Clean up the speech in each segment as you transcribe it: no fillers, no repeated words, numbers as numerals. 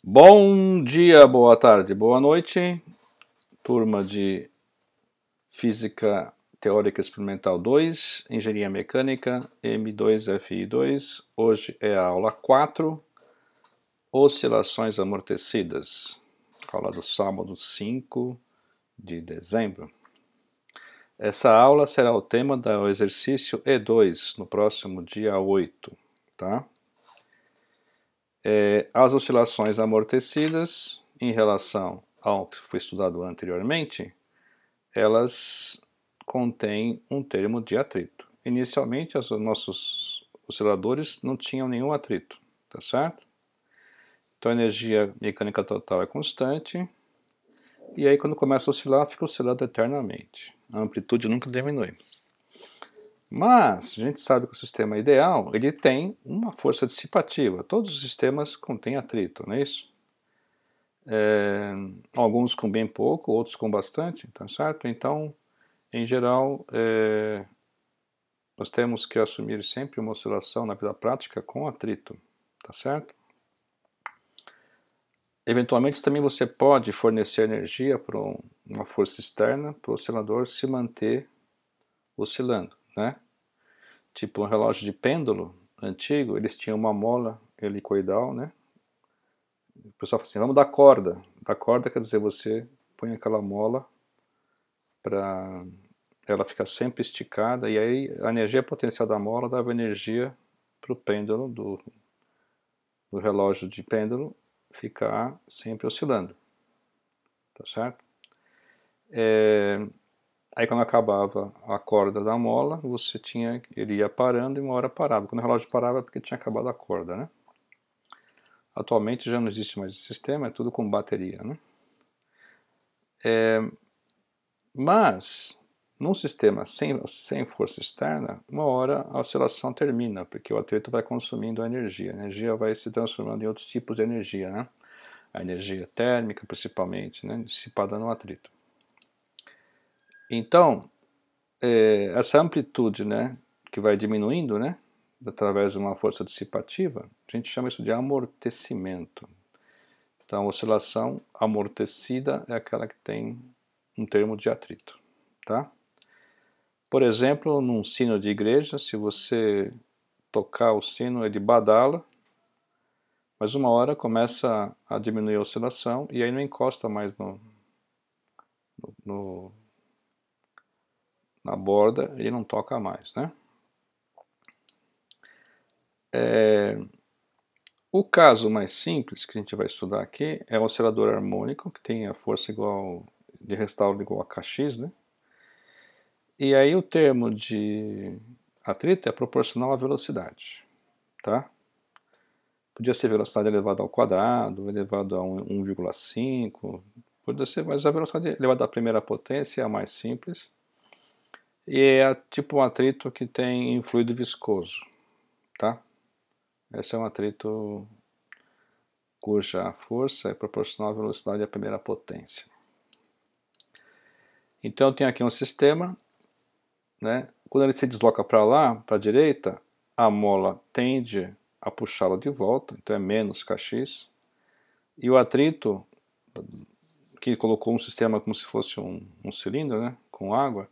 Bom dia, boa tarde, boa noite, turma de Física Teórica Experimental 2, Engenharia Mecânica, M2FI2. Hoje é a aula 4, Oscilações Amortecidas, aula do sábado 5 de dezembro. Essa aula será o tema do exercício E2, no próximo dia 8, tá? As oscilações amortecidas, em relação ao que foi estudado anteriormente, elas contêm um termo de atrito. Inicialmente, os nossos osciladores não tinham nenhum atrito, tá certo? Então a energia mecânica total é constante, e aí quando começa a oscilar, fica oscilando eternamente. A amplitude nunca diminui. Mas a gente sabe que o sistema ideal ele tem uma força dissipativa. Todos os sistemas contêm atrito, não é isso? Alguns com bem pouco, outros com bastante, tá certo? Então, em geral, nós temos que assumir sempre uma oscilação na vida prática com atrito, tá certo? Eventualmente também você pode fornecer energia para uma força externa para o oscilador se manter oscilando, né? Tipo um relógio de pêndulo antigo, eles tinham uma mola helicoidal, né? O pessoal fala assim, vamos dar corda. Dar corda quer dizer você põe aquela mola para ela ficar sempre esticada, e aí a energia potencial da mola dava energia para o pêndulo do relógio de pêndulo ficar sempre oscilando, tá certo? Aí quando acabava a corda da mola, ele ia parando e uma hora parava. Quando o relógio parava é porque tinha acabado a corda, né? Atualmente já não existe mais esse sistema, é tudo com bateria, né? Mas, num sistema sem força externa, uma hora a oscilação termina, porque o atrito vai consumindo a energia vai se transformando em outros tipos de energia, né? A energia térmica, principalmente, né? Dissipada no atrito. Então, essa amplitude, né, que vai diminuindo, né, através de uma força dissipativa, a gente chama isso de amortecimento. Então, a oscilação amortecida é aquela que tem um termo de atrito, tá? Por exemplo, num sino de igreja, se você tocar o sino, ele badala, mas uma hora começa a diminuir a oscilação e aí não encosta mais na borda, ele não toca mais, né? O caso mais simples que a gente vai estudar aqui é o oscilador harmônico, que tem a força igual de restauro igual a Kx, né? E aí o termo de atrito é proporcional à velocidade, tá? Podia ser velocidade elevada ao quadrado, elevado a 1,5, podia ser, mas a velocidade elevada à primeira potência é a mais simples. E é tipo um atrito que tem em fluido viscoso, tá? Esse é um atrito cuja força é proporcional à velocidade à primeira potência. Então eu tenho aqui um sistema, né? Quando ele se desloca para lá, para a direita, a mola tende a puxá-lo de volta, então é menos Kx, e o atrito, que colocou um sistema como se fosse um cilindro, né, com água,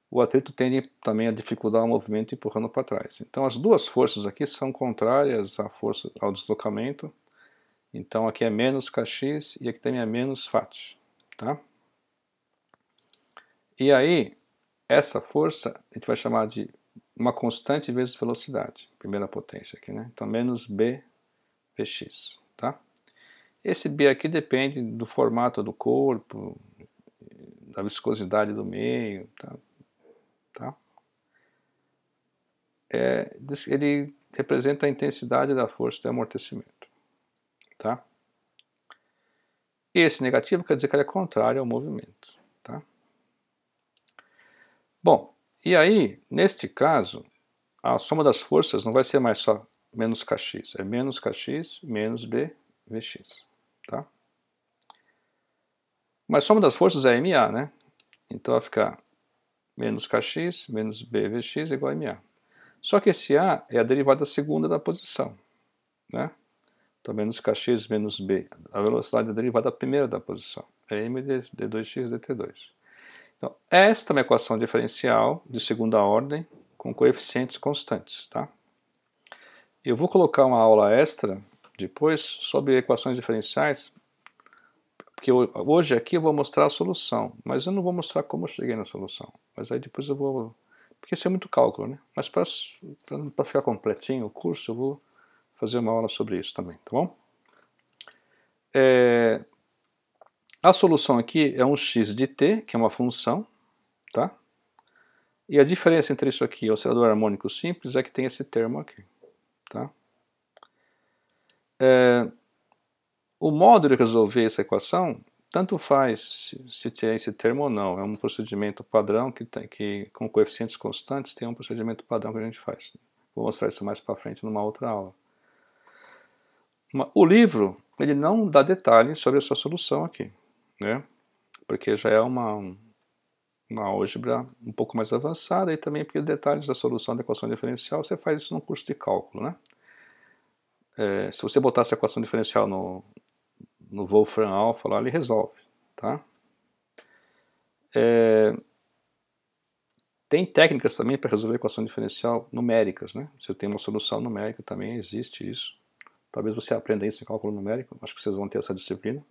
o atrito tende também a dificultar o movimento empurrando para trás. Então as duas forças aqui são contrárias à força, ao deslocamento, então aqui é menos Kx e aqui também é menos Fat, tá? E aí, essa força a gente vai chamar de uma constante vezes velocidade, primeira potência aqui, né? Então menos B Vx, tá? Esse B aqui depende do formato do corpo, da viscosidade do meio, tá? Ele representa a intensidade da força de amortecimento, tá? Esse negativo quer dizer que ele é contrário ao movimento, tá? Bom, e aí, neste caso, a soma das forças não vai ser mais só menos Kx, é menos Kx menos B Vx, tá? Mas a soma das forças é MA, né? Então vai ficar menos Kx menos B Vx igual a MA. Só que esse A é a derivada segunda da posição, né? Então, menos kx menos b. A velocidade da derivada primeira da posição. É m de d2x dt2. Então, esta é uma equação diferencial de segunda ordem com coeficientes constantes, tá? Eu vou colocar uma aula extra depois sobre equações diferenciais, porque hoje aqui eu vou mostrar a solução, mas eu não vou mostrar como eu cheguei na solução. Mas aí depois eu vou... Porque isso é muito cálculo, né? Mas para ficar completinho o curso, eu vou fazer uma aula sobre isso também, tá bom? A solução aqui é um x de t, que é uma função, tá? E a diferença entre isso aqui e o oscilador harmônico simples é que tem esse termo aqui, tá? O modo de resolver essa equação, tanto faz se tem esse termo ou não. É um procedimento padrão que com coeficientes constantes tem um procedimento padrão que a gente faz. Vou mostrar isso mais para frente numa outra aula. O livro, ele não dá detalhes sobre essa solução aqui, né? Porque já é uma álgebra um pouco mais avançada e também porque os detalhes da solução da equação diferencial você faz isso num curso de cálculo, né? Se você botar essa equação diferencial no Wolfram Alpha lá, ele resolve, tá? Tem técnicas também para resolver equação diferencial numéricas, né? Se eu tenho uma solução numérica também existe isso. Talvez você aprenda isso em cálculo numérico, acho que vocês vão ter essa disciplina.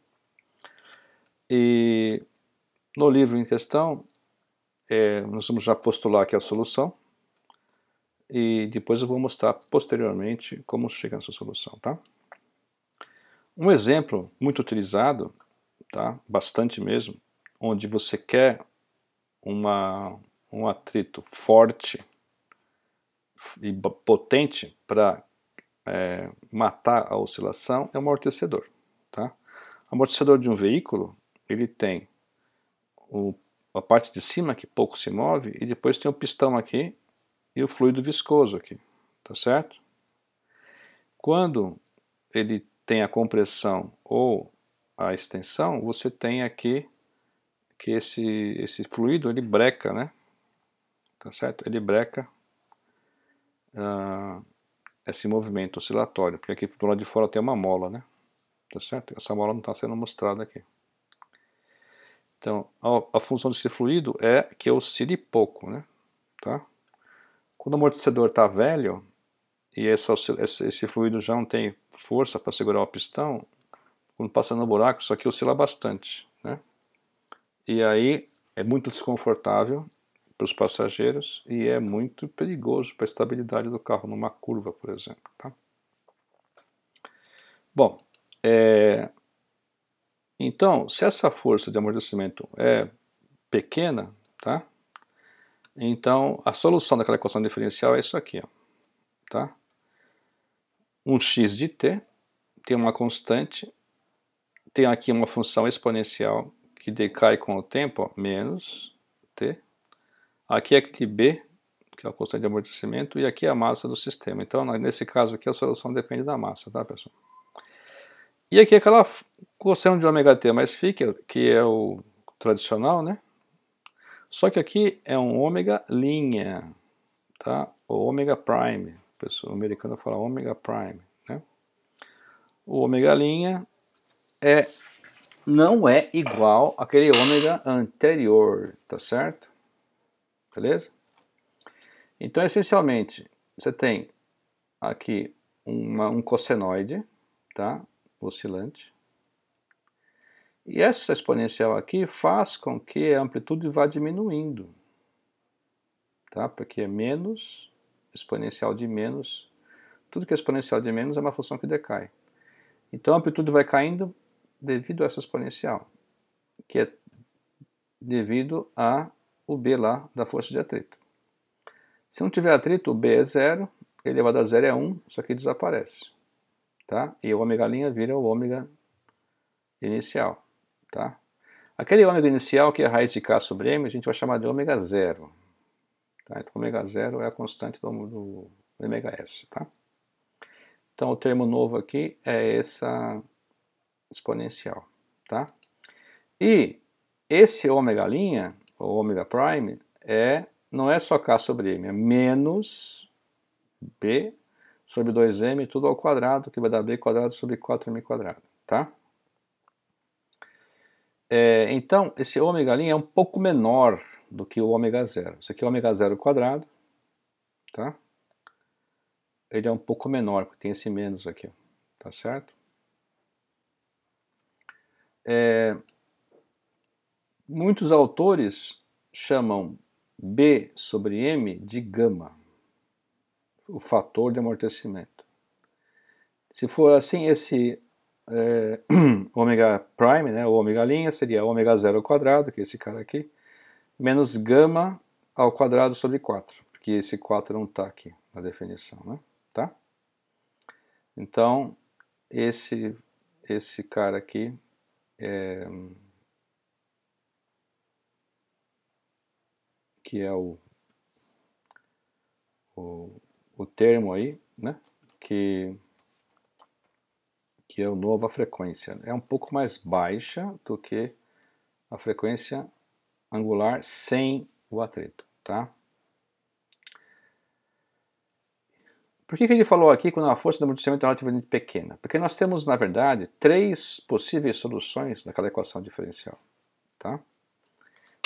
E no livro em questão, nós vamos já postular aqui a solução e depois eu vou mostrar posteriormente como chegar nessa solução, tá? Um exemplo muito utilizado, tá? Bastante mesmo, onde você quer um atrito forte e potente para matar a oscilação é o amortecedor, tá? O amortecedor de um veículo, ele tem a parte de cima que pouco se move e depois tem o pistão aqui e o fluido viscoso aqui, tá certo? Quando ele tem a compressão ou a extensão, você tem aqui que esse fluido ele breca, né? Tá certo? Ele breca esse movimento oscilatório, porque aqui do lado de fora tem uma mola, né? Tá certo? Essa mola não está sendo mostrada aqui. Então, a função desse fluido é que oscile pouco, né? Tá? Quando o amortecedor está velho e esse fluido já não tem força para segurar o pistão, quando passa no buraco, isso aqui oscila bastante, né? E aí é muito desconfortável para os passageiros e é muito perigoso para a estabilidade do carro numa curva, por exemplo, tá? Bom, então, se essa força de amortecimento é pequena, tá? Então, a solução daquela equação diferencial é isso aqui, ó, tá? Um x de t, tem uma constante, tem aqui uma função exponencial que decai com o tempo, ó, menos t. Aqui é aquele b, que é a constante de amortecimento, e aqui é a massa do sistema. Então, nesse caso aqui, a solução depende da massa, tá, pessoal? E aqui é aquela cosseno de ômega t mais φ, que é o tradicional, né? Só que aqui é um ômega linha, tá? Ou ômega prime, o pessoal americano fala ômega prime, né? O ômega linha não é igual àquele ômega anterior, tá certo? Beleza? Então, essencialmente, você tem aqui um cossenoide, tá? Oscilante. E essa exponencial aqui faz com que a amplitude vá diminuindo, tá? Porque é menos exponencial de menos. Tudo que é exponencial de menos é uma função que decai. Então a amplitude vai caindo devido a essa exponencial, que é devido a o B lá da força de atrito. Se não tiver atrito, o B é 0, elevado a 0 é 1, isso aqui desaparece, tá? E o ômega' vira o ômega inicial, tá? Aquele ômega inicial, que é a raiz de K sobre M, a gente vai chamar de ômega 0. Tá? Então, ômega 0 é a constante do ômega S, tá? Então, o termo novo aqui é essa exponencial, tá? E esse ômega', ou ômega prime, não é só K sobre M, é menos B sobre 2m, tudo ao quadrado, que vai dar b quadrado sobre 4m quadrado, tá? Então, esse ômega' é um pouco menor do que o ômega zero. Isso aqui é ômega zero quadrado, tá? Ele é um pouco menor, porque tem esse menos aqui, tá certo? Muitos autores chamam B sobre M de gama, o fator de amortecimento. Se for assim, esse ômega prime, né, o ômega' seria ômega zero ao quadrado, que é esse cara aqui, menos gama ao quadrado sobre 4, porque esse 4 não está aqui na definição, né? Tá? Então, esse cara aqui que é o termo aí, né? Que é o nova frequência. É um pouco mais baixa do que a frequência angular sem o atrito, tá? Por que ele falou aqui quando a força de amortecimento é relativamente pequena? Porque nós temos, na verdade, 3 possíveis soluções daquela equação diferencial, tá?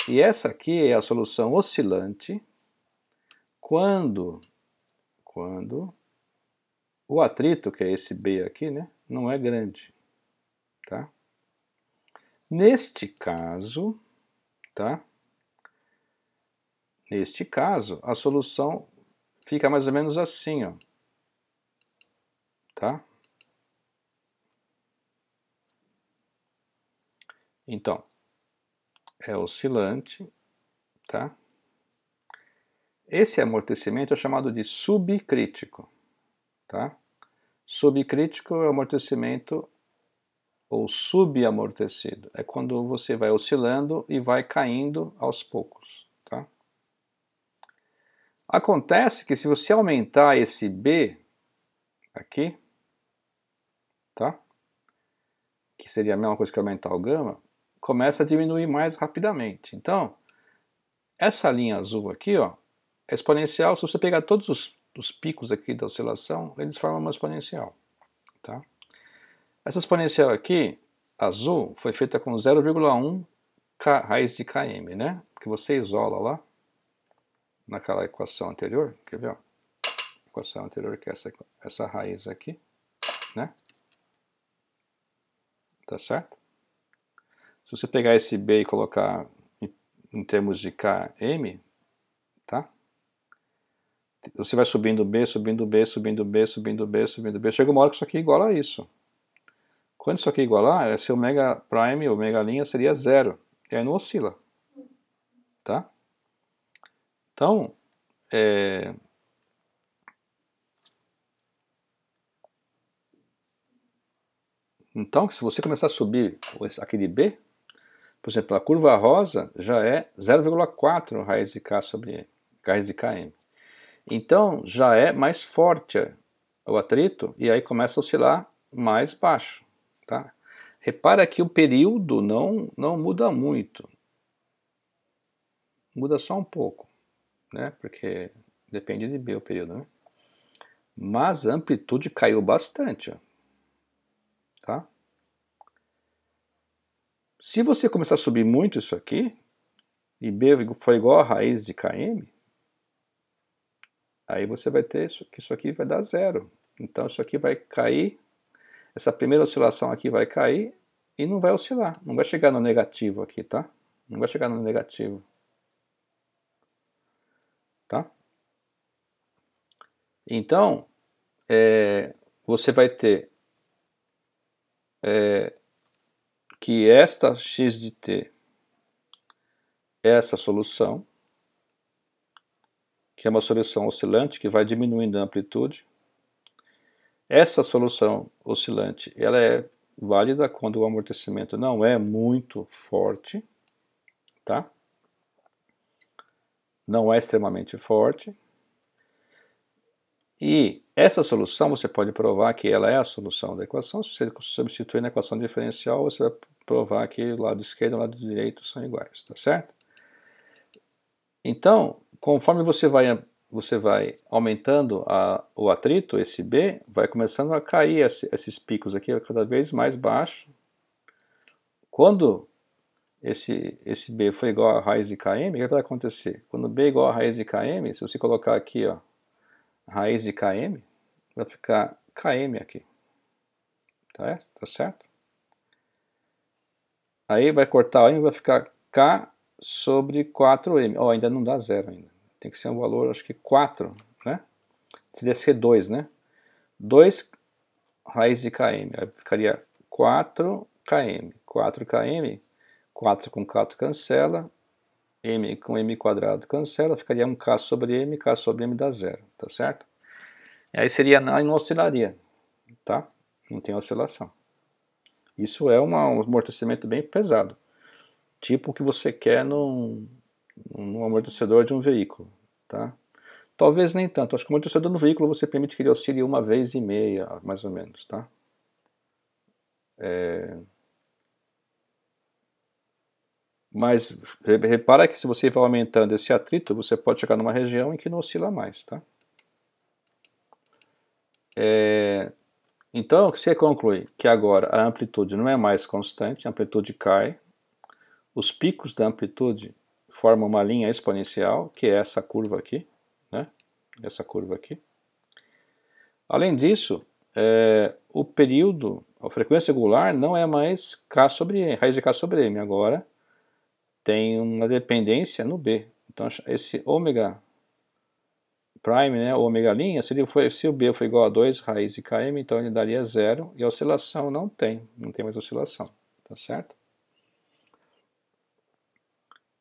E essa aqui é a solução oscilante quando o atrito, que é esse B aqui, né, não é grande, tá? Neste caso, tá? Neste caso, a solução fica mais ou menos assim, ó, tá? Então, é oscilante, tá? Esse amortecimento é chamado de subcrítico, tá? Subcrítico é o amortecimento ou subamortecido. É quando você vai oscilando e vai caindo aos poucos, tá? Acontece que se você aumentar esse B aqui, tá? Que seria a mesma coisa que aumentar o gama, começa a diminuir mais rapidamente. Então, essa linha azul aqui, ó, é exponencial. Se você pegar todos os picos aqui da oscilação, eles formam uma exponencial, tá? Essa exponencial aqui, azul, foi feita com 0,1 raiz de km, né? Que você isola lá naquela equação anterior, quer ver? Ó? Equação anterior que é essa raiz aqui, né? Tá certo? Se você pegar esse B e colocar em termos de km, tá? Você vai subindo B, subindo B, subindo B, subindo B, subindo B. Chega uma hora que isso aqui iguala a isso. Quando isso aqui igualar, esse ômega prime, ômega' seria zero. E aí não oscila. Tá? Então, se você começar a subir aquele B, por exemplo, a curva rosa já é 0,4 raiz de K sobre M, raiz de Km. Então, já é mais forte o atrito e aí começa a oscilar mais baixo. Tá? Repara que o período não muda muito. Muda só um pouco, né? Porque depende de B o período, né? Mas a amplitude caiu bastante, ó. Tá? Se você começar a subir muito isso aqui, e B for igual a raiz de Km, aí você vai ter isso aqui vai dar zero. Então isso aqui vai cair, essa primeira oscilação aqui vai cair e não vai oscilar, não vai chegar no negativo aqui, tá? Não vai chegar no negativo. Tá? Então, você vai ter que esta x de t é essa solução, que é uma solução oscilante que vai diminuindo a amplitude. Essa solução oscilante ela é válida quando o amortecimento não é muito forte, tá? Não é extremamente forte. E essa solução você pode provar que ela é a solução da equação. Se você substituir na equação diferencial, você vai provar que o lado esquerdo e o lado direito são iguais, tá certo? Então, conforme você vai você vai aumentando o atrito, esse B, vai começando a cair esses picos aqui cada vez mais baixo. Quando esse B for igual a raiz de km, o que vai acontecer? Quando B é igual a raiz de km, se você colocar aqui, ó, raiz de km, vai ficar km aqui. Tá certo? Aí vai cortar o m, vai ficar k sobre 4m. Ó, ainda não dá zero ainda. Tem que ser um valor, acho que 4, né? Seria ser 2, né? 2 raiz de km. Aí ficaria 4km. 4km, 4 com 4 cancela, m com m quadrado cancela, ficaria 1k sobre m dá zero, tá certo? E aí seria, não oscilaria, tá? Não tem oscilação. Isso é um amortecimento bem pesado, tipo o que você quer num amortecedor de um veículo, tá? Talvez nem tanto, acho que o amortecedor no veículo você permite que ele oscile 1,5 vezes, mais ou menos, tá? Mas repara que se você vai aumentando esse atrito, você pode chegar numa região em que não oscila mais, tá? Então, o que você conclui? Que agora a amplitude não é mais constante, a amplitude cai, os picos da amplitude formam uma linha exponencial, que é essa curva aqui, né? Essa curva aqui. Além disso, o período, a frequência angular não é mais k sobre m, raiz de k sobre m, agora tem uma dependência no b. Então esse ômega prime, né, ômega linha, se o b for igual a 2 raiz de km, então ele daria zero, e a oscilação não tem mais oscilação, tá certo?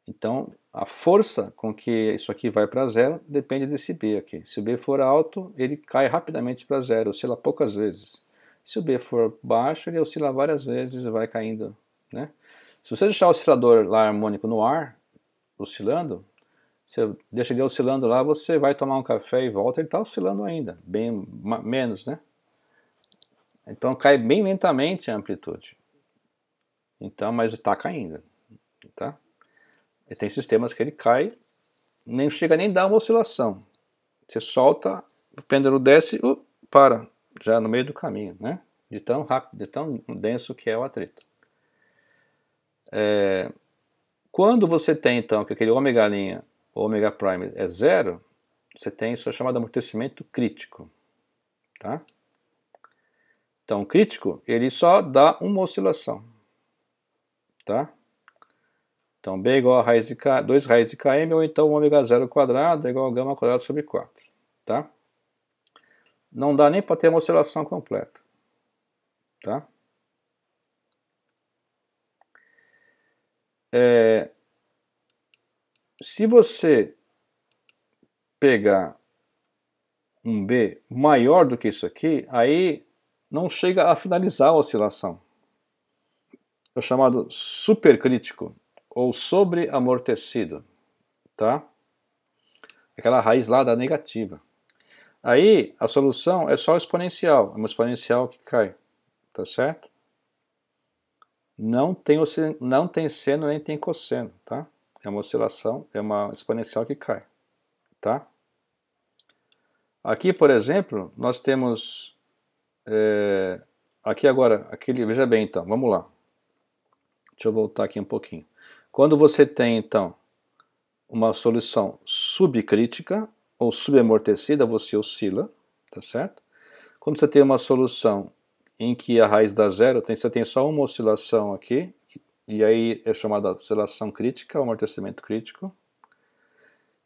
Então, a força com que isso aqui vai para zero depende desse B aqui. Se o B for alto, ele cai rapidamente para zero, oscila poucas vezes. Se o B for baixo, ele oscila várias vezes e vai caindo, né? Se você deixar o oscilador lá harmônico no ar, oscilando, você deixa ele oscilando lá, você vai tomar um café e volta, ele está oscilando ainda, bem menos, né? Então cai bem lentamente a amplitude. Então, mas está caindo, tá? E tem sistemas que ele cai, nem chega nem a dar uma oscilação. Você solta, o pêndulo desce e para, já no meio do caminho, né? De tão rápido, de tão denso que é o atrito. Quando você tem então que aquele ômega linha, ômega prime é zero, você tem isso chamado amortecimento crítico, tá? Então, crítico, ele só dá uma oscilação, tá? Então, B é igual a raiz de K, 2 raiz de km, ou então ômega zero quadrado é igual a gama quadrado sobre 4, tá? Não dá nem para ter uma oscilação completa, tá? Se você pegar um B maior do que isso aqui, aí não chega a finalizar a oscilação. É o chamado supercrítico ou sobreamortecido, tá? Aquela raiz lá da negativa. Aí a solução é só exponencial, é uma exponencial que cai, tá certo? Não tem seno nem tem cosseno, tá? É uma oscilação, é uma exponencial que cai, tá? Aqui, por exemplo, nós temos aqui agora, veja bem então, vamos lá. Deixa eu voltar aqui um pouquinho. Quando você tem então uma solução subcrítica ou subamortecida, você oscila, tá certo? Quando você tem uma solução em que a raiz dá zero, você tem só uma oscilação aqui, e aí é chamada oscilação crítica, ou amortecimento crítico.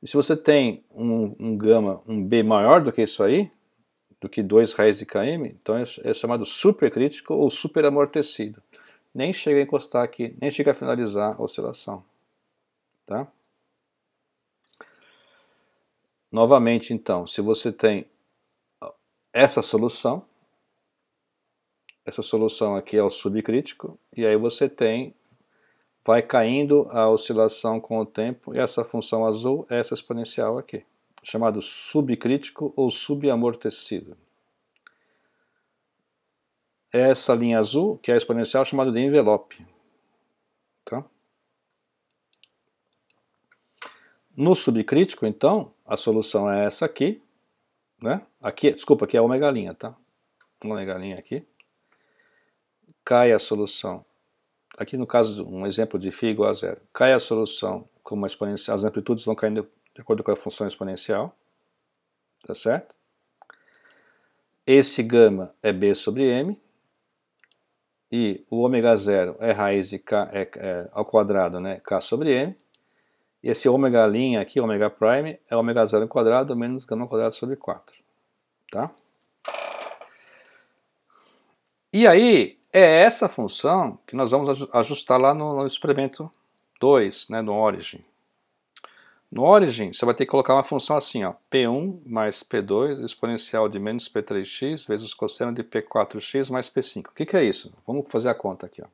E se você tem um gama, um B maior do que isso aí, do que 2 raiz de km, então é chamado supercrítico ou superamortecido. Nem chega a encostar aqui, nem chega a finalizar a oscilação, tá? Novamente, então, se você tem essa solução aqui é o subcrítico, e aí você vai caindo a oscilação com o tempo, e essa função azul é essa exponencial aqui, chamado subcrítico ou subamortecido. Essa linha azul, que é a exponencial, é chamada de envelope. Tá? No subcrítico, então, a solução é essa aqui, né? Aqui, desculpa, aqui é ômega linha, tá? Ômega linha aqui. Cai a solução. Aqui no caso, um exemplo de φ igual a zero. Cai a solução como uma exponencial, as amplitudes vão caindo de acordo com a função exponencial. Tá certo? Esse gama é b sobre m. E o ômega zero é raiz de k ao quadrado, né? K sobre m. E esse ômega linha aqui, ômega prime, é ômega zero ao quadrado menos gama ao quadrado sobre 4. Tá? E aí, é essa função que nós vamos ajustar lá no experimento 2, né, no origin. No origin, você vai ter que colocar uma função assim, ó, P1 mais P2 exponencial de menos P3x vezes cosseno de P4x mais P5. O que é isso? Vamos fazer a conta aqui, ó.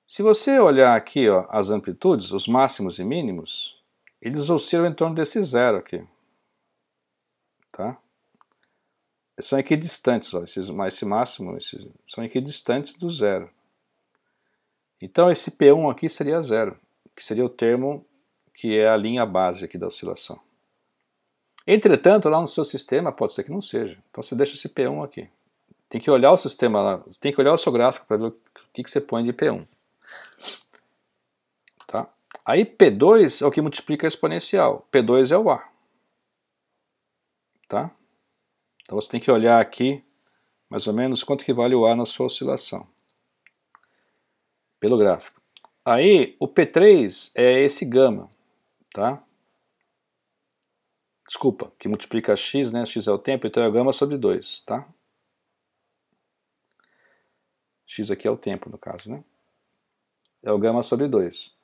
Se você olhar aqui, ó, as amplitudes, os máximos e mínimos, eles oscilam em torno desse zero aqui. Tá? São equidistantes, ó, esse máximo, são equidistantes do zero. Então esse P1 aqui seria zero, que seria o termo que é a linha base aqui da oscilação. Entretanto, lá no seu sistema pode ser que não seja. Então você deixa esse P1 aqui. Tem que olhar o sistema lá, tem que olhar o seu gráfico para ver o que você põe de P1. Tá? Aí P2 é o que multiplica a exponencial. P2 é o A. Tá? Então você tem que olhar aqui, mais ou menos, quanto que vale o A na sua oscilação. Pelo gráfico. Aí o P3 é esse gama. Tá? Desculpa, que multiplica x, né? X é o tempo, então é gama sobre 2, tá? X aqui é o tempo, no caso, né? É o gama sobre 2.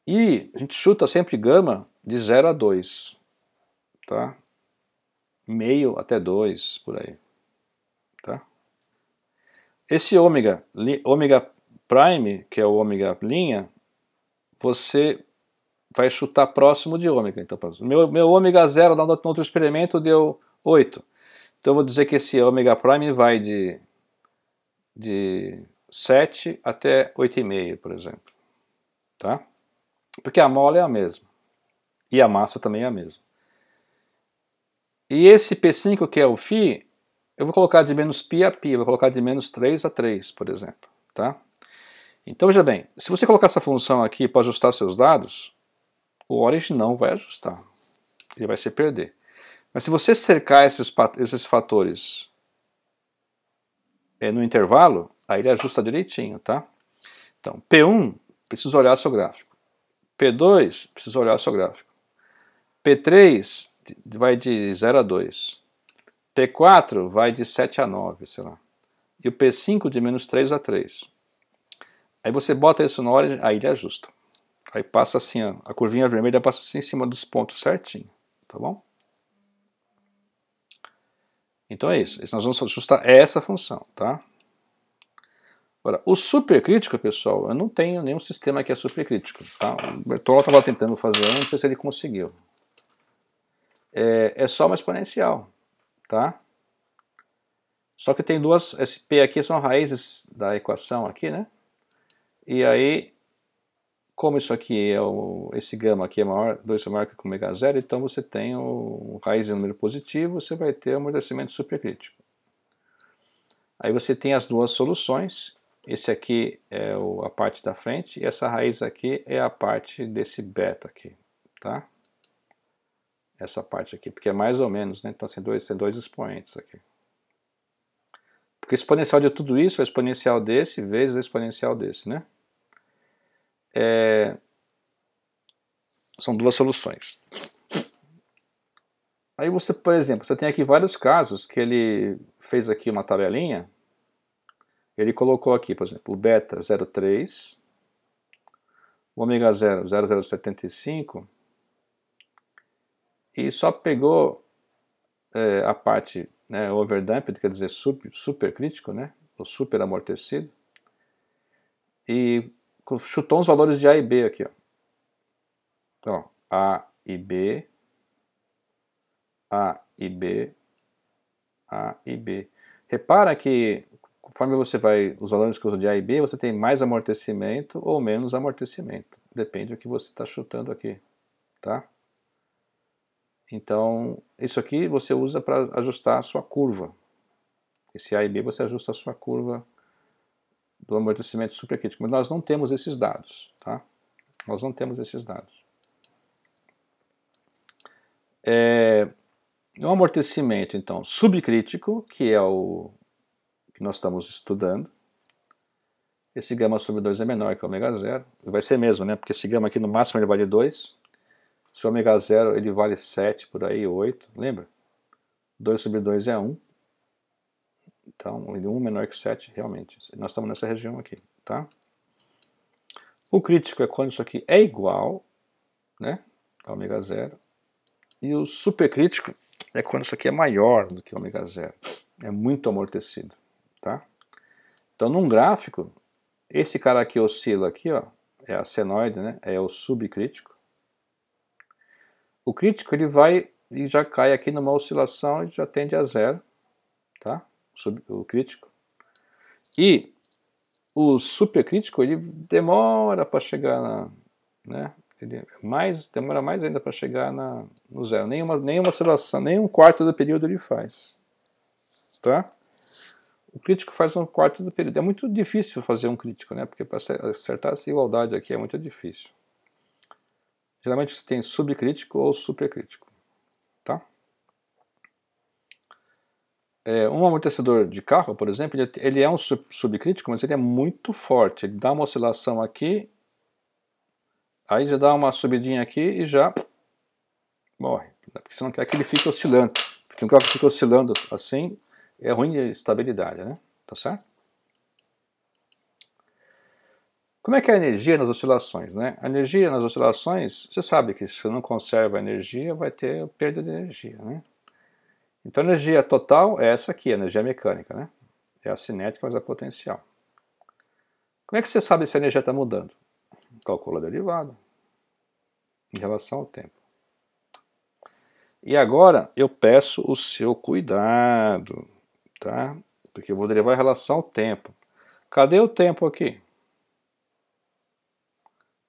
E a gente chuta sempre gama de 0 a 2, tá? Meio até 2, por aí, tá? Esse ômega prime, que é o ômega linha, você vai chutar próximo de ômega. Então, meu ômega zero no outro experimento deu 8. Então eu vou dizer que esse ômega prime vai de 7 até 8,5, por exemplo. Tá? Porque a mola é a mesma. E a massa também é a mesma. E esse P5, que é o φ, eu vou colocar de menos π a π, eu vou colocar de menos 3 a 3, por exemplo. Tá? Então, veja bem, se você colocar essa função aqui para ajustar seus dados, o origin não vai ajustar. Ele vai se perder. Mas se você cercar esses fatores no intervalo, aí ele ajusta direitinho, tá? Então, P1, preciso olhar seu gráfico. P2, preciso olhar seu gráfico. P3 vai de 0 a 2. P4 vai de 7 a 9, sei lá. E o P5 de menos 3 a 3. Aí você bota isso na hora, aí ele ajusta. Aí passa assim, ó, a curvinha vermelha passa assim em cima dos pontos certinho, tá bom? Então é isso. Nós vamos ajustar essa função, tá? Agora, o supercrítico, pessoal, eu não tenho nenhum sistema que é supercrítico, tá? O Bertollo estava tentando fazer, eu não sei se ele conseguiu. É só uma exponencial, tá? Só que tem duas, esse P aqui são raízes da equação aqui, né? E aí, como isso aqui é esse gama aqui é maior, 2 é maior que ômega zero, então você tem o raiz em número positivo, você vai ter o amortecimento supercrítico. Aí você tem as duas soluções, esse aqui é a parte da frente, e essa raiz aqui é a parte desse beta aqui, tá? Essa parte aqui, porque é mais ou menos, né? Então tem dois expoentes aqui. Porque o exponencial de tudo isso é o exponencial desse vezes o exponencial desse, né? São duas soluções. Aí você, por exemplo, você tem aqui vários casos que ele fez aqui uma tabelinha. Ele colocou aqui, por exemplo, o beta 0,3, o ômega 0, 0,075, e só pegou a parte, né, overdamped, quer dizer supercrítico, né, ou super amortecido, e chutou uns valores de A e B aqui, ó. Então, A e B, A e B, A e B. Repara que conforme você vai, os valores que usa de A e B, você tem mais amortecimento ou menos amortecimento. Depende do que você está chutando aqui. tá? Então, isso aqui você usa para ajustar a sua curva. Esse A e B você ajusta a sua curva do amortecimento supercrítico, mas nós não temos esses dados, tá? Nós não temos esses dados. No amortecimento, então, subcrítico, que é o que nós estamos estudando, esse gama sobre 2 é menor que o ômega 0, vai ser mesmo, né? Porque esse gama aqui no máximo ele vale 2, se o ômega 0 ele vale 7 por aí, 8, lembra? 2 sobre 2 é 1, então ele 1 menor que 7, realmente, nós estamos nessa região aqui, tá? O crítico é quando isso aqui é igual, né, a ômega 0, e o supercrítico é quando isso aqui é maior do que o ômega 0, é muito amortecido, tá? Então num gráfico, esse cara aqui oscila aqui, ó, é a senoide, né, é o subcrítico. O crítico ele vai e já cai aqui numa oscilação e já tende a 0, tá? O crítico. E o supercrítico ele demora para chegar na, né? Ele demora mais ainda para chegar no 0. Nenhuma oscilação, nem um quarto do período ele faz, tá? O crítico faz um quarto do período. É muito difícil fazer um crítico, né? Porque para acertar essa igualdade aqui é muito difícil. Geralmente você tem subcrítico ou supercrítico, tá? Um amortecedor de carro, por exemplo, ele é um subcrítico, mas ele é muito forte. Ele dá uma oscilação aqui, aí já dá uma subidinha aqui e já morre. Porque você não quer que ele fique oscilando. Porque um carro que fica oscilando assim é ruim de estabilidade, né? Tá certo? Como é que é a energia nas oscilações, né? A energia nas oscilações, você sabe que se você não conserva a energia, vai ter perda de energia, né? Então a energia total é essa aqui, a energia mecânica, né? É a cinética mais a potencial. Como é que você sabe se a energia está mudando? Calcula a derivada em relação ao tempo. E agora eu peço o seu cuidado, tá? Porque eu vou derivar em relação ao tempo. Cadê o tempo aqui?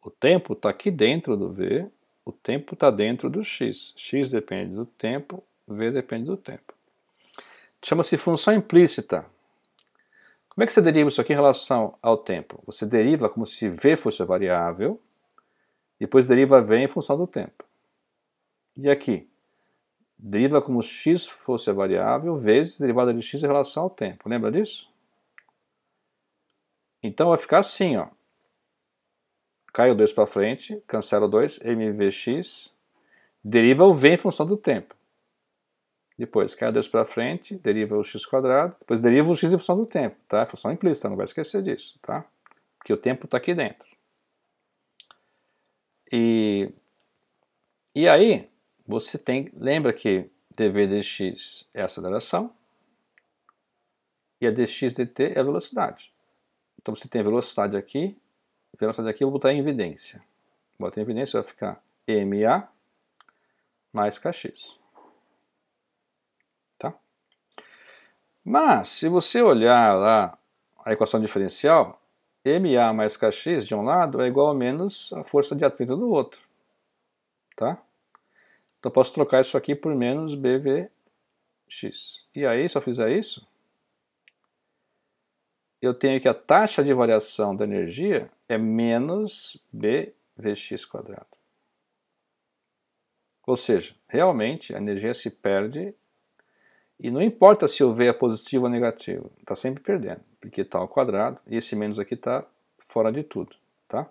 O tempo está aqui dentro do V, o tempo está dentro do x. X depende do tempo, V depende do tempo. Chama-se função implícita. Como é que você deriva isso aqui em relação ao tempo? Você deriva como se V fosse a variável, depois deriva V em função do tempo. E aqui? Deriva como se x fosse a variável, vezes derivada de x em relação ao tempo. Lembra disso? Então vai ficar assim, ó. Cai o 2 para frente, cancela o 2, mvx, deriva o v em função do tempo. Depois cai o 2 para frente, deriva o x quadrado, depois deriva o x em função do tempo, tá? Função implícita, não vai esquecer disso, tá? Porque o tempo está aqui dentro. E aí, você lembra que dv dx é a aceleração e a dx dt é a velocidade. Então você tem velocidade aqui eu vou botar em evidência. Botar em evidência vai ficar ma mais kx. Tá? Mas, se você olhar lá a equação diferencial, ma mais kx de um lado é igual a menos a força de atrito do outro. Tá? Então eu posso trocar isso aqui por menos bvx. E aí, se eu fizer isso, eu tenho que a taxa de variação da energia é menos bvx quadrado. Ou seja, realmente a energia se perde e não importa se o V é positivo ou negativo, está sempre perdendo, porque está ao quadrado e esse menos aqui está fora de tudo. Tá?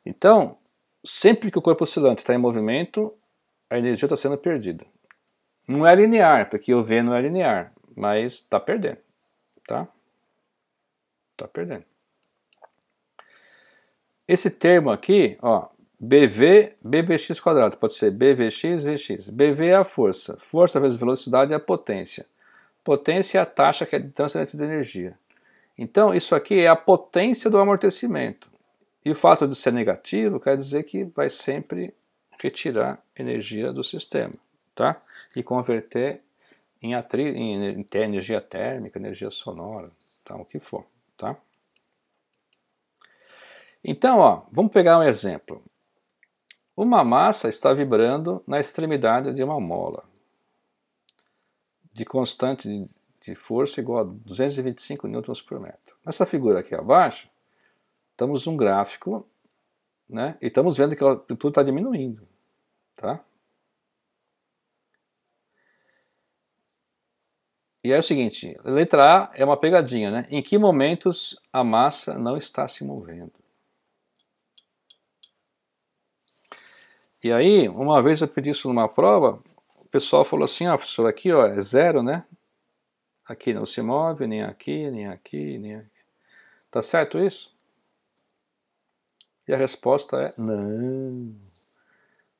Então, sempre que o corpo oscilante está em movimento, a energia está sendo perdida. Não é linear, porque o V não é linear, mas está perdendo. Tá? Está perdendo. Esse termo aqui, ó, BV, BVx quadrado, pode ser BVx, Vx. BV é a força. Força vezes velocidade é a potência. Potência é a taxa que é de transferência de energia. Então, isso aqui é a potência do amortecimento. E o fato de ser negativo quer dizer que vai sempre retirar energia do sistema, tá? E converter em energia térmica, energia sonora, tá? O que for, tá? Então, ó, vamos pegar um exemplo. Uma massa está vibrando na extremidade de uma mola, de constante de força igual a 225 newtons por metro. Nessa figura aqui abaixo, estamos num gráfico, né, e estamos vendo que a amplitude está diminuindo. Tá? E é o seguinte, a letra A é uma pegadinha, né? Em que momentos a massa não está se movendo? E aí, uma vez eu pedi isso numa prova, o pessoal falou assim, ó, professor, aqui ó, é zero, né? Aqui não se move, nem aqui, nem aqui, nem aqui. Tá certo isso? E a resposta é não.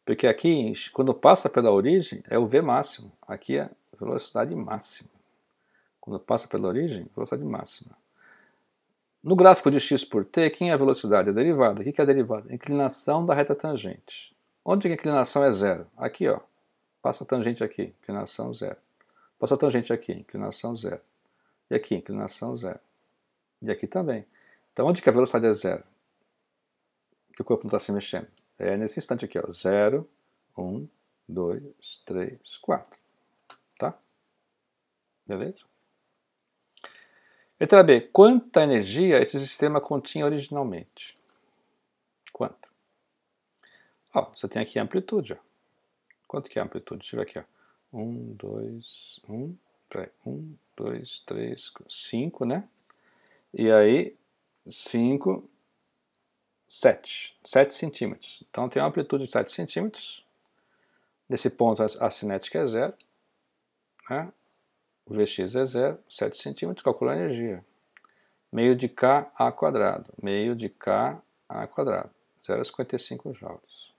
Porque aqui, quando passa pela origem, é o V máximo. Aqui é velocidade máxima. Quando passa pela origem, velocidade máxima. No gráfico de x por t, quem é a velocidade? A derivada. O que é a derivada? A inclinação da reta tangente. Onde a inclinação é zero? Aqui, ó. Passa a tangente aqui, inclinação zero. Passa a tangente aqui, inclinação zero. E aqui, inclinação zero. E aqui também. Então, onde que a velocidade é zero? Que o corpo não está se mexendo. É nesse instante aqui, ó. 0, 1, 2, 3, 4. Tá? Beleza? Letra B. Quanta energia esse sistema continha originalmente? Quanto? Ó, você tem aqui a amplitude. Ó. Quanto que é a amplitude? Deixa eu ver aqui. Ó. 1, 2, 1, 1, 2, 3, 5, né? E aí, 5, 7. 7 centímetros. Então tem uma amplitude de 7 centímetros. Nesse ponto a cinética é zero. Né? O Vx é zero, 7 centímetros, calcula a energia. Meio de K a quadrado. Meio de K a quadrado. 0,55 joules.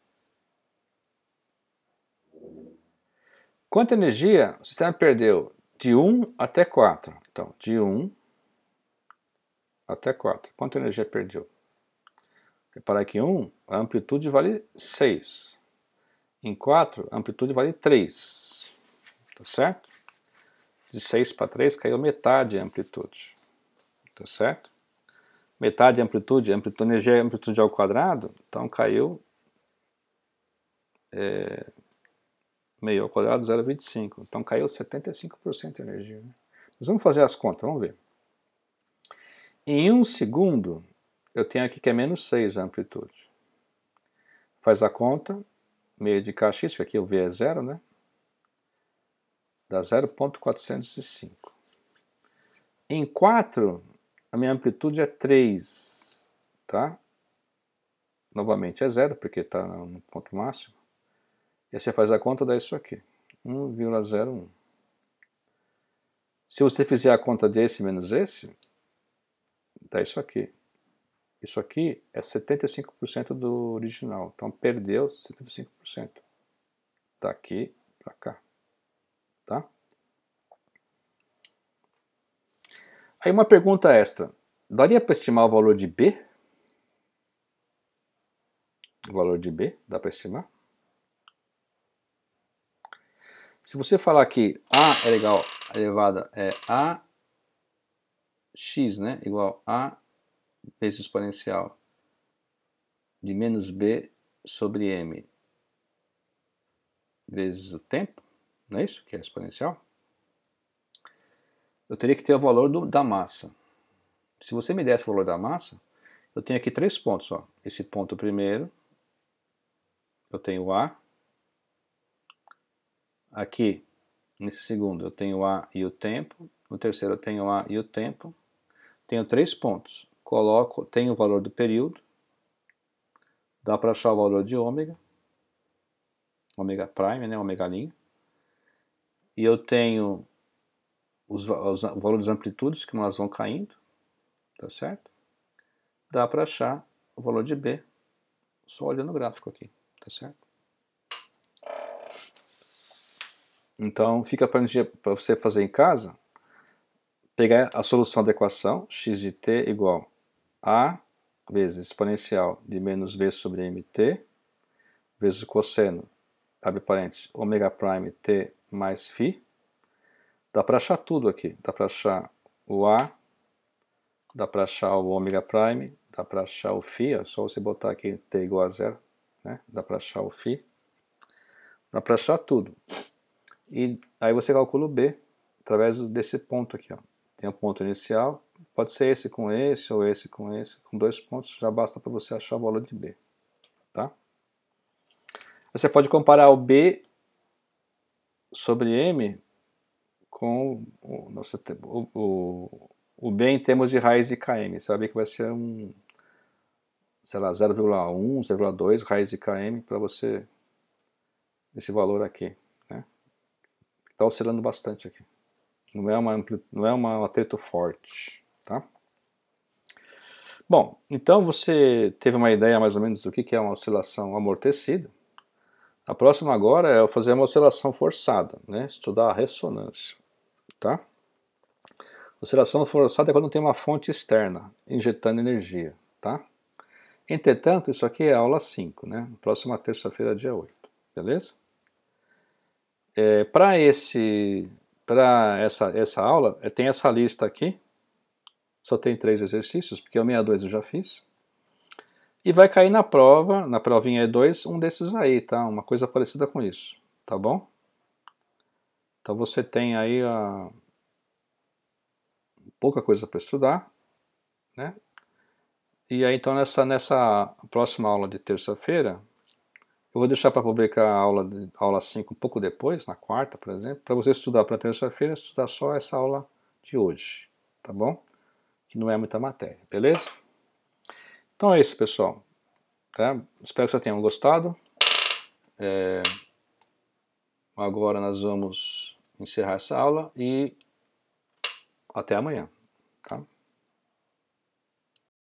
Quanta energia o sistema perdeu? De 1 até 4. Então, de 1 até 4. Quanta energia perdeu? Reparar que em 1, a amplitude vale 6. Em 4, a amplitude vale 3. Tá certo? De 6 para 3 caiu metade a amplitude. Tá certo? Metade a amplitude energia é amplitude ao quadrado, então caiu meio ao quadrado, 0,25. Então caiu 75% de energia. Né? Mas vamos fazer as contas, vamos ver. Em 1 segundo, eu tenho aqui que é menos 6 a amplitude. Faz a conta, meio de Kx, porque aqui o V é zero, né? Dá 0,405. Em 4, a minha amplitude é 3, tá? Novamente é zero, porque está no ponto máximo. E aí você faz a conta, dá isso aqui, 1,01. Se você fizer a conta desse menos esse, dá isso aqui. Isso aqui é 75% do original, então perdeu 75%. Daqui para cá, tá? Aí uma pergunta extra, daria para estimar o valor de B? O valor de B, dá para estimar? Se você falar que A é igual, a elevada é AX, né, igual a vezes exponencial de menos B sobre M vezes o tempo, não é isso que é exponencial? Eu teria que ter o valor da massa. Se você me desse o valor da massa, eu tenho aqui 3 pontos. Ó. Esse ponto primeiro, eu tenho A. Aqui, nesse segundo, eu tenho A e o tempo. No terceiro, eu tenho A e o tempo. Tenho 3 pontos. Tenho o valor do período. Dá para achar o valor de ômega. Ômega prime, né? Ômega'. E eu tenho o valor das amplitudes, que elas vão caindo. Tá certo? Dá para achar o valor de B só olhando o gráfico aqui. Tá certo? Então, fica para você fazer em casa, pegar a solução da equação, x de t igual a vezes exponencial de menos v sobre mt, vezes o cosseno, abre parênteses, ômega prime t mais φ. Dá para achar tudo aqui. Dá para achar o a, dá para achar o ômega prime, dá para achar o φ, é só você botar aqui t igual a zero, né? Dá para achar o φ, dá para achar tudo. E aí você calcula o B através desse ponto aqui, ó. Tem um ponto inicial, pode ser esse com esse, ou esse com esse, com 2 pontos, já basta para você achar o valor de B, tá? Você pode comparar o B sobre M com o B em termos de raiz de km. Você vai ver que vai ser sei lá, 0,1, 0,2 raiz de km para você, esse valor aqui, né? Está oscilando bastante aqui. Não é um atrito forte, tá? Bom, então você teve uma ideia mais ou menos do que é uma oscilação amortecida. A próxima agora é fazer uma oscilação forçada, né? Estudar a ressonância, tá? Oscilação forçada é quando tem uma fonte externa injetando energia, tá? Entretanto, isso aqui é aula 5, né? Próxima terça-feira, dia 8, beleza? Para essa aula, tem essa lista aqui, só tem 3 exercícios, porque o 62 eu já fiz. E vai cair na prova, na provinha E2, um desses aí, tá? Uma coisa parecida com isso, tá bom? Então você tem aí pouca coisa para estudar, né? E aí então nessa próxima aula de terça-feira, eu vou deixar para publicar a aula 5 um pouco depois, na quarta, por exemplo, para você estudar para terça-feira, estudar só essa aula de hoje, tá bom? Que não é muita matéria, beleza? Então é isso, pessoal. Tá? Espero que vocês tenham gostado. Agora nós vamos encerrar essa aula e até amanhã. Tá?